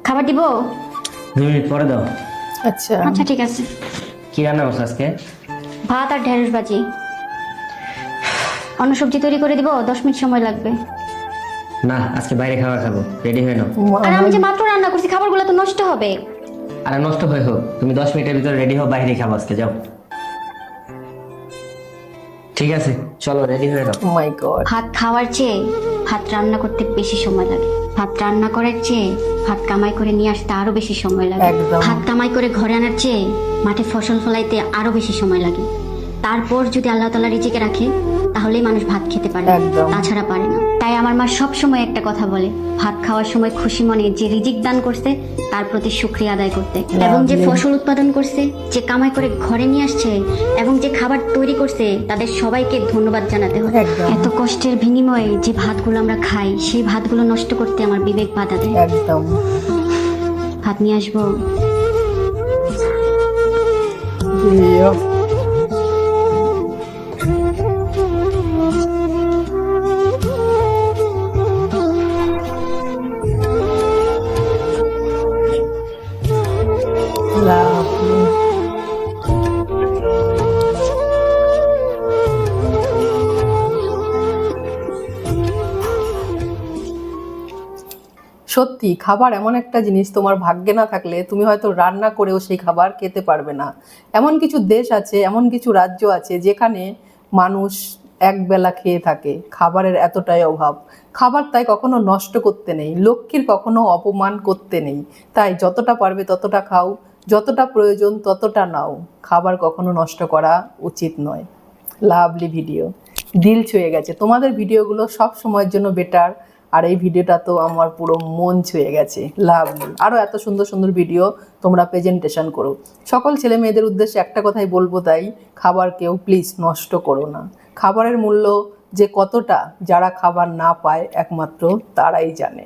খাবার দিব? 2 মিনিট পরে দাও। আচ্ছা আচ্ছা ঠিক আছে। কি রান্না করছো আজকে? ভাত আর ঢেঁড়স ভাজি। অন্য সবজি তৈরি করে দিব, 10 মিনিট সময় লাগবে। না, আজকে বাইরে খাবার খাবো, রেডি হয়ে নাও। আর আমি যে মাত্র রান্না করছি, খাবারগুলো তো নষ্ট হবে। আরে নষ্ট হয়ে হোক, তুমি 10 মিনিটের ভিতরে রেডি হও, বাইরে খাবো আজকে, যাও। ঠিক আছে, চলো রেডি হয়ে নাও। ও মাই গড। ভাত খাওয়ার চেয়ে ভাত রান্না করতে বেশি সময় লাগে। ভাত রান্না করার চেয়ে ভাত কামাই করে নিয়ে আসতে আরো বেশি সময় লাগে। একদম। ভাত কামাই করে ঘরে আনার চেয়ে মাঠে ফসল ফলাইতে আরো বেশি সময় লাগে। তারপর যদি আল্লাহ তাআলা রিজিকে রাখে, তাহলেই মানুষ ভাত খেতে পারে, একদম। তাছাড়া পারে না। তাই আমার মা সব সময় একটা কথা বলে, ভাত খাওয়ার সময় খুশি মনে যে রিজিক দান করছে তার প্রতি শুকরিয়া আদায় করতে, এবং যে ফসল উৎপাদন করছে, যে কামাই করে ঘরে নিয়ে আসছে, এবং যে খাবার তৈরি করছে, তাদের সবাইকে ধন্যবাদ জানাতে হয়। একদম। এত কষ্টের বিনিময়ে যে ভাতগুলো আমরা খাই, সেই ভাতগুলো নষ্ট করতে আমার বিবেক বাধা দেয়। একদম। ভাত নিয়ে আসবো? দিও। লাভ। সত্যি খাবার এমন একটা জিনিস, তোমার ভাগ্যে না থাকলে তুমি হয়তো রান্না করেও সেই খাবার খেতে পারবে না। এমন কিছু দেশ আছে, এমন কিছু রাজ্য আছে যেখানে মানুষ একবেলা খেয়ে থাকে, খাবারের এতটাই অভাব। খাবার তাই কখনো নষ্ট করতে নেই, লক্ষ্মীর কখনো অপমান করতে নেই। তাই যতটা পারবে ততটা খাও, যতটা প্রয়োজন ততটা নাও। খাবার কখনো নষ্ট করা উচিত নয়। লাভলি ভিডিও, দিল ছুঁয়ে গেছে। তোমাদের ভিডিওগুলো সব সময়ের জন্য বেটার, আর এই ভিডিওটা তো আমার পুরো মন ছুঁয়ে গেছে। লাভলি, আরও এত সুন্দর সুন্দর ভিডিও তোমরা প্রেজেন্টেশন করো। সকল ছেলে মেয়েদের উদ্দেশ্যে একটা কথাই বলবো, তাই খাবার কেউ প্লিজ নষ্ট করো না। খাবারের মূল্য যে কতটা, যারা খাবার না পায় একমাত্র তারাই জানে।